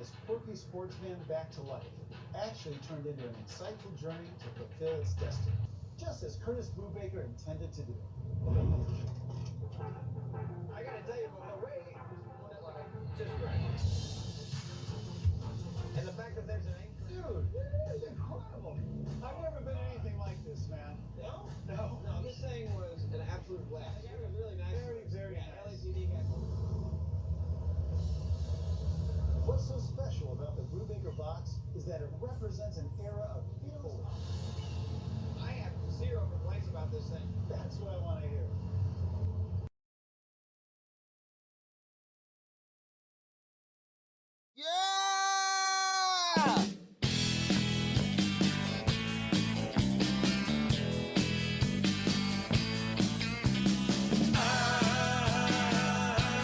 this quirky sports van back to life actually turned into an insightful journey to fulfill its destiny, just as Curtis Brubaker intended to do. I gotta tell you, but the way, just right. And the fact that there's an anchor. Dude, it's incredible. I've never been anything like this, man. No? No. No, this thing was an absolute blast. It was really nice. Very, very nice. LACD guy. What's so special about the Brubaker box is that it represents an era of fearless. I have zero complaints about this thing. That's what I want to hear. Yeah!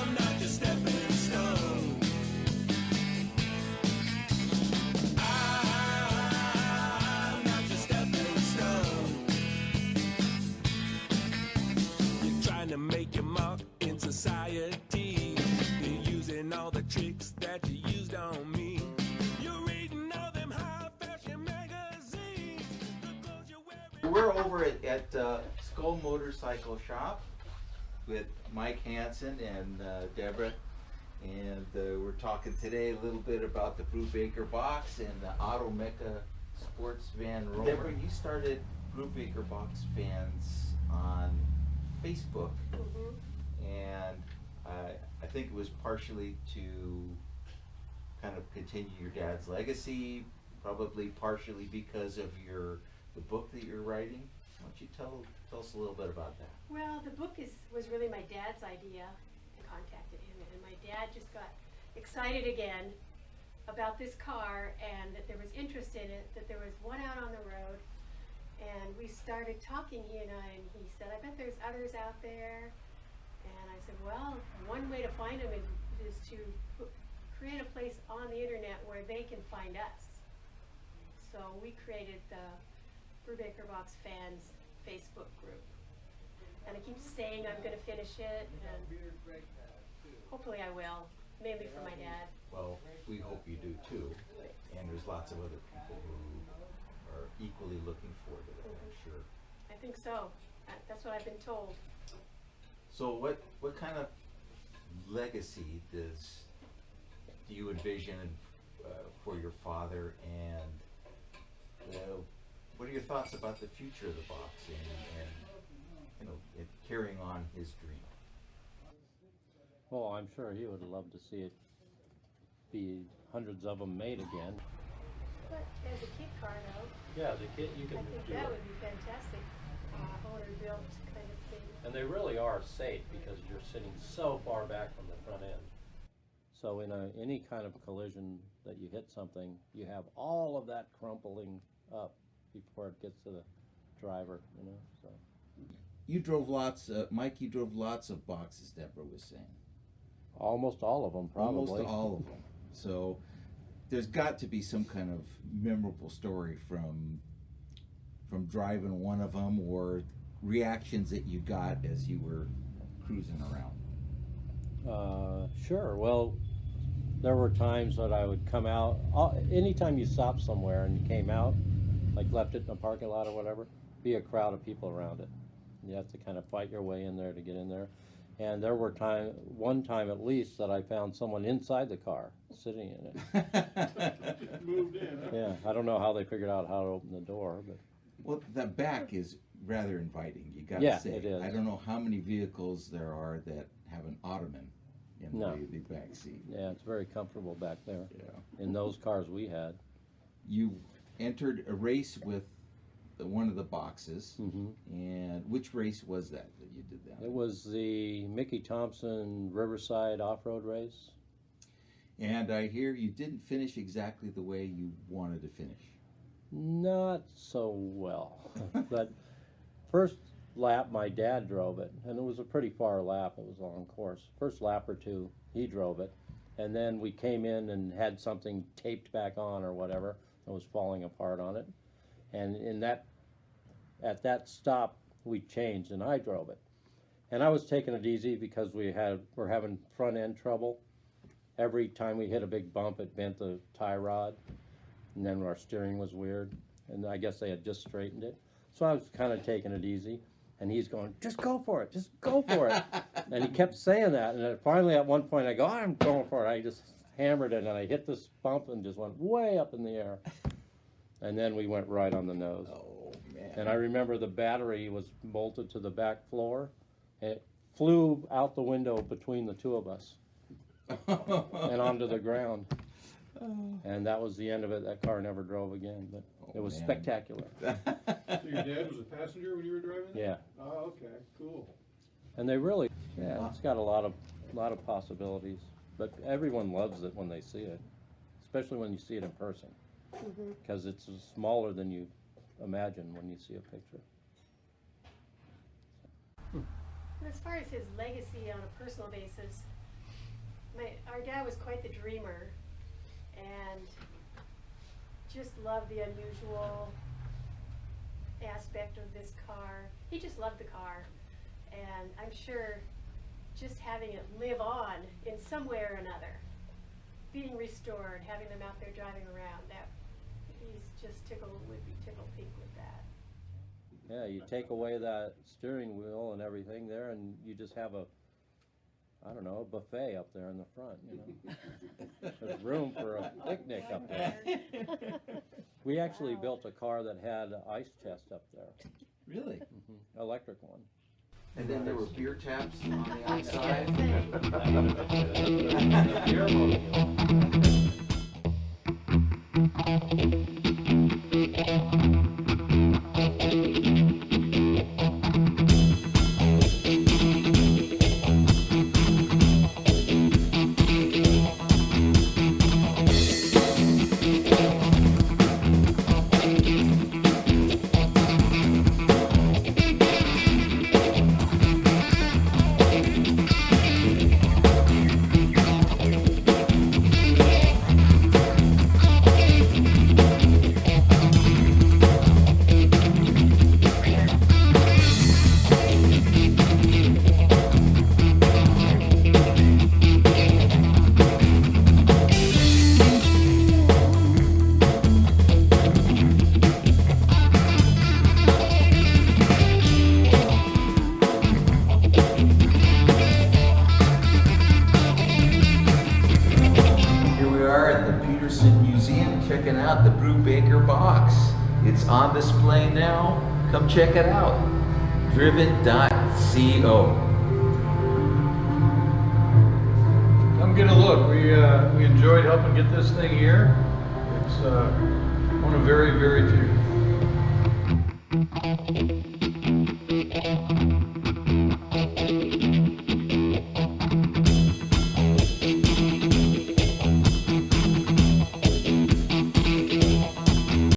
I'm not your stepping stone. I'm not your stepping stone. You're trying to make your mark in society. You're using all the tricks that you used on me. You're reading all them high fashion magazines. The clothes you're wearing. We're over at Skull Motorcycle Shop with Mike Hansen and Deborah, and we're talking today a little bit about the Brubaker box and the Auto Mecha Sports Van Rover. Deborah, you started Brubaker box fans on Facebook, and I think it was partially to kind of continue your dad's legacy, probably partially because of the book that you're writing. Why don't you tell us a little bit about that? Well, the book was really my dad's idea. I contacted him, and my dad just got excited again about this car, and that there was interest in it, that there was one out on the road. And we started talking, he and I, and he said, I bet there's others out there. And I said, well, one way to find them is to create a place on the internet where they can find us. So we created the Brubaker Box Fans Facebook group. And I keep saying I'm going to finish it, and hopefully I will, mainly for my dad. Well, we hope you do too, and there's lots of other people who are equally looking forward to that, I'm sure. I think so. That's what I've been told. So what kind of legacy do you envision for your father, and what are your thoughts about the future of the box and carrying on his dream? Well, I'm sure he would love to see it be hundreds of them made again. But as a kid car, though, Yeah, as a kid you I can think do that it. would be fantastic. Owner-built kind of thing. And they really are safe because you're sitting so far back from the front end. So in any kind of collision that you hit something, you have all of that crumpling up before it gets to the driver, so. You drove lots, Mike, you drove lots of boxes, Deborah was saying. Almost all of them, probably. Almost all of them. So there's got to be some kind of memorable story from driving one of them, or reactions that you got as you were cruising around. Sure. Well, there were times that I would come out. Anytime you stopped somewhere and you came out, like left it in a parking lot or whatever, be a crowd of people around it. You have to kind of fight your way in there to get in there. And there were one time at least, that I found someone inside the car sitting in it. Moved in. Huh? Yeah, I don't know how they figured out how to open the door, but Well, the back is rather inviting, you gotta Yeah, say. it is. I don't know how many vehicles there are that have an ottoman in No. the back seat. yeah, it's very comfortable back there. Yeah. In those cars we had. You entered a race with one of the boxes, Mhm. and which race was that you did that? It was the Mickey Thompson Riverside Off-Road Race. And I hear you didn't finish exactly the way you wanted to finish. Not so well. But first lap, my dad drove it, and it was a pretty far lap. It was a long course. First lap or two, he drove it, and then we came in and had something taped back on or whatever that was falling apart on it. And at that stop, we changed, and I drove it. And I was taking it easy because we're having front end trouble, every time we hit a big bump, it bent the tie rod, and then our steering was weird, and I guess they had just straightened it. So I was kind of taking it easy, and he's going, just go for it, just go for it. And he kept saying that, and then finally at one point I go, I'm going for it. I just hammered it, and I hit this bump and just went way up in the air. And then we went right on the nose. Oh, man. And I remember the battery was bolted to the back floor, and it flew out the window between the two of us and onto the ground. And that was the end of it. That car never drove again, but it was spectacular. So your dad was a passenger when you were driving that? Yeah. Oh, okay, cool. And they really, yeah, it's got a lot of possibilities. But everyone loves it when they see it, especially when you see it in person, because it's smaller than you imagine when you see a picture. As far as his legacy on a personal basis, our dad was quite the dreamer and just loved the unusual aspect of this car. He just loved the car, and I'm sure just having it live on in some way or another, being restored, having them out there driving around, that he's just would be tickled pink with that. Yeah, you take away that steering wheel and everything there, and you just have a buffet up there in the front, you know. There's room for a picnic up there. We actually built a car that had an ice chest up there. Really? Electric one. And then there were beer taps on the outside. Checking out the Brubaker box. It's on display now. Come check it out. driven.co. Come get a look. We enjoyed helping get this thing here. It's one of very, very few.